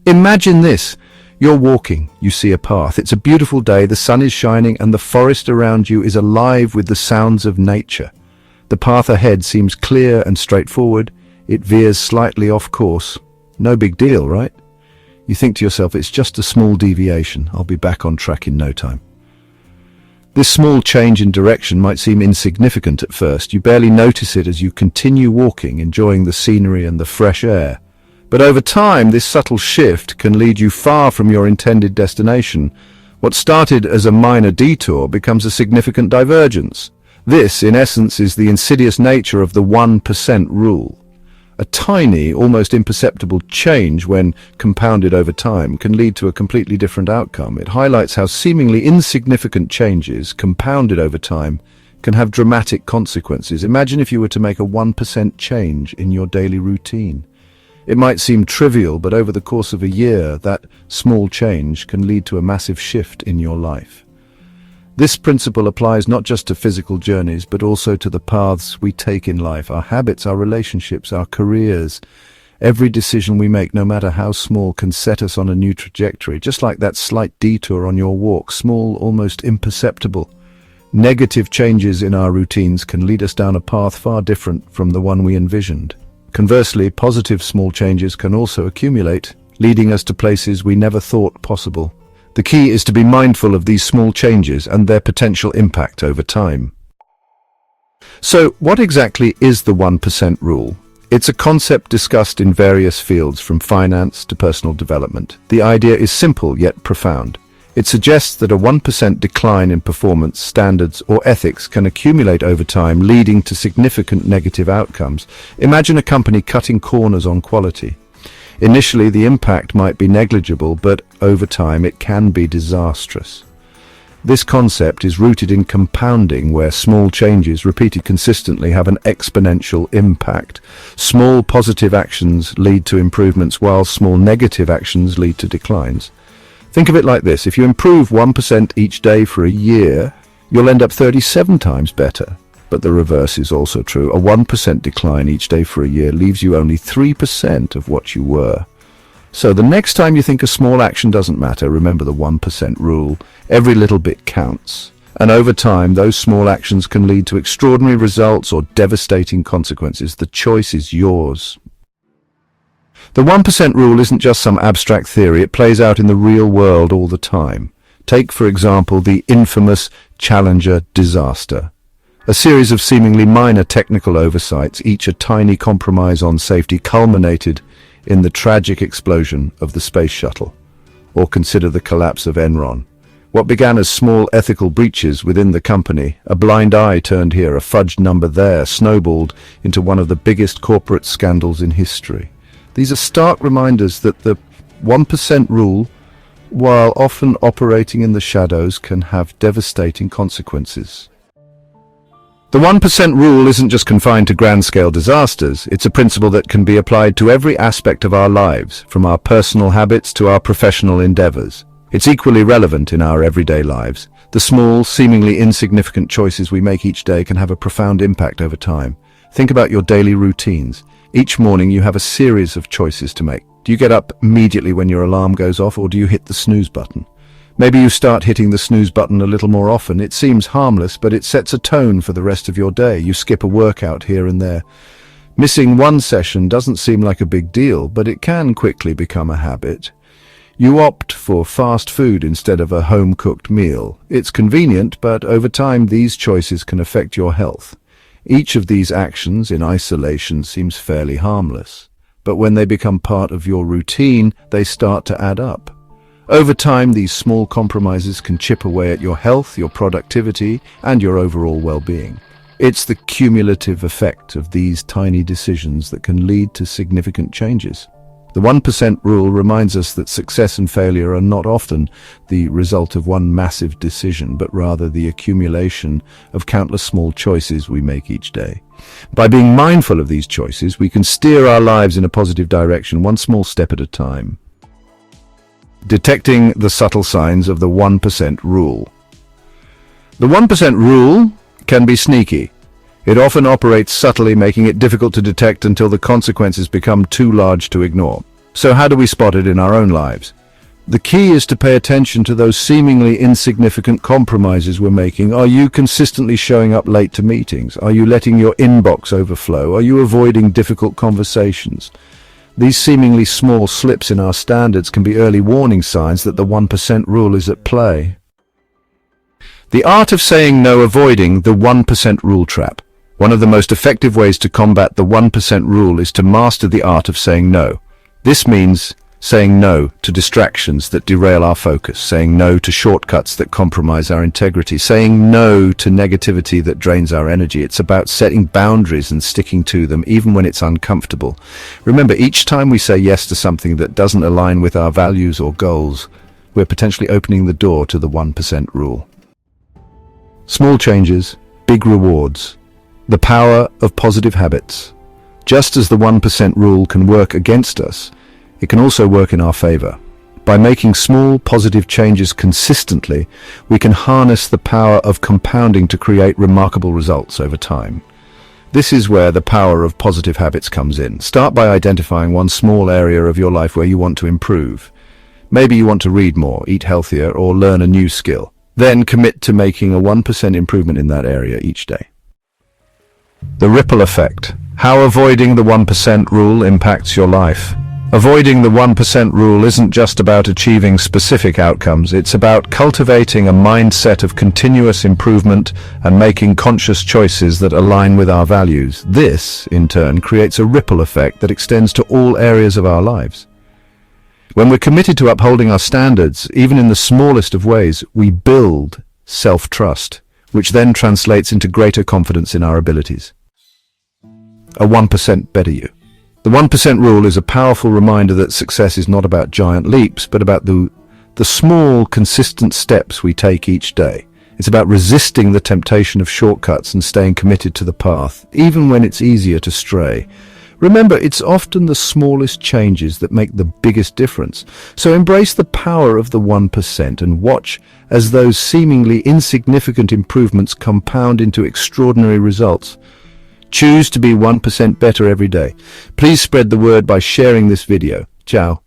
Imagine this. You're walking, you see a path. It's a beautiful day, the sun is shining, and the forest around you is alive with the sounds of nature. The path ahead seems clear and straightforward. It veers slightly off course. No big deal, right? You think to yourself, it's just a small deviation. I'll be back on track in no time. This small change in direction might seem insignificant at first. You barely notice it as you continue walking, enjoying the scenery and the fresh air. But over time, this subtle shift can lead you far from your intended destination. What started as a minor detour becomes a significant divergence. This, in essence, is the insidious nature of the 1% rule. A tiny, almost imperceptible change, when compounded over time, can lead to a completely different outcome. It highlights how seemingly insignificant changes, compounded over time, can have dramatic consequences. Imagine if you were to make a 1% change in your daily routine. It might seem trivial, but over the course of a year, that small change can lead to a massive shift in your life. This principle applies not just to physical journeys, but also to the paths we take in life, our habits, our relationships, our careers. Every decision we make, no matter how small, can set us on a new trajectory, just like that slight detour on your walk, small, almost imperceptible. Negative changes in our routines can lead us down a path far different from the one we envisioned. Conversely, positive small changes can also accumulate, leading us to places we never thought possible. The key is to be mindful of these small changes and their potential impact over time. So, what exactly is the 1% rule? It's a concept discussed in various fields, from finance to personal development. The idea is simple yet profound. It suggests that a 1% decline in performance, standards, or ethics can accumulate over time, leading to significant negative outcomes. Imagine a company cutting corners on quality. Initially, the impact might be negligible, but over time it can be disastrous. This concept is rooted in compounding, where small changes repeated consistently have an exponential impact. Small positive actions lead to improvements, while small negative actions lead to declines. Think of it like this: if you improve 1% each day for a year, you'll end up 37 times better. But the reverse is also true. A 1% decline each day for a year leaves you only 3% of what you were. So the next time you think a small action doesn't matter, remember the 1% rule. Every little bit counts. And over time, those small actions can lead to extraordinary results or devastating consequences. The choice is yours. The 1% rule isn't just some abstract theory. It plays out in the real world all the time. Take, for example, the infamous Challenger disaster. A series of seemingly minor technical oversights, each a tiny compromise on safety, culminated in the tragic explosion of the space shuttle. Or consider the collapse of Enron. What began as small ethical breaches within the company, a blind eye turned here, a fudged number there, snowballed into one of the biggest corporate scandals in history. These are stark reminders that the 1% rule, while often operating in the shadows, can have devastating consequences. The 1% rule isn't just confined to grand-scale disasters. It's a principle that can be applied to every aspect of our lives, from our personal habits to our professional endeavors. It's equally relevant in our everyday lives. The small, seemingly insignificant choices we make each day can have a profound impact over time. Think about your daily routines. Each morning you have a series of choices to make. Do you get up immediately when your alarm goes off, or do you hit the snooze button? Maybe you start hitting the snooze button a little more often. It seems harmless, but it sets a tone for the rest of your day. You skip a workout here and there. Missing one session doesn't seem like a big deal, but it can quickly become a habit. You opt for fast food instead of a home-cooked meal. It's convenient, but over time these choices can affect your health. Each of these actions in isolation seems fairly harmless, but when they become part of your routine, they start to add up. Over time, these small compromises can chip away at your health, your productivity, and your overall well-being. It's the cumulative effect of these tiny decisions that can lead to significant changes. The 1% rule reminds us that success and failure are not often the result of one massive decision, but rather the accumulation of countless small choices we make each day. By being mindful of these choices, we can steer our lives in a positive direction, one small step at a time. Detecting the subtle signs of the 1% rule. The 1% rule can be sneaky. It often operates subtly, making it difficult to detect until the consequences become too large to ignore. So how do we spot it in our own lives? The key is to pay attention to those seemingly insignificant compromises we're making. Are you consistently showing up late to meetings? Are you letting your inbox overflow? Are you avoiding difficult conversations? These seemingly small slips in our standards can be early warning signs that the 1% rule is at play. The art of saying no, avoiding the 1% rule trap. One of the most effective ways to combat the 1% rule is to master the art of saying no. This means saying no to distractions that derail our focus, saying no to shortcuts that compromise our integrity, saying no to negativity that drains our energy. It's about setting boundaries and sticking to them, even when it's uncomfortable. Remember, each time we say yes to something that doesn't align with our values or goals, we're potentially opening the door to the 1% rule. Small changes, big rewards. The power of positive habits. Just as the 1% rule can work against us, it can also work in our favor. By making small, positive changes consistently, we can harness the power of compounding to create remarkable results over time. This is where the power of positive habits comes in. Start by identifying one small area of your life where you want to improve. Maybe you want to read more, eat healthier, or learn a new skill. Then commit to making a 1% improvement in that area each day. The ripple effect. How avoiding the 1% rule impacts your life. Avoiding the 1% rule isn't just about achieving specific outcomes, it's about cultivating a mindset of continuous improvement and making conscious choices that align with our values. This, in turn, creates a ripple effect that extends to all areas of our lives. When we're committed to upholding our standards, even in the smallest of ways, we build self-trust, which then translates into greater confidence in our abilities. A 1% better you. The 1% rule is a powerful reminder that success is not about giant leaps, but about the small, consistent steps we take each day. It's about resisting the temptation of shortcuts and staying committed to the path, even when it's easier to stray. Remember, it's often the smallest changes that make the biggest difference. So embrace the power of the 1% and watch as those seemingly insignificant improvements compound into extraordinary results. Choose to be 1% better every day. Please spread the word by sharing this video. Ciao.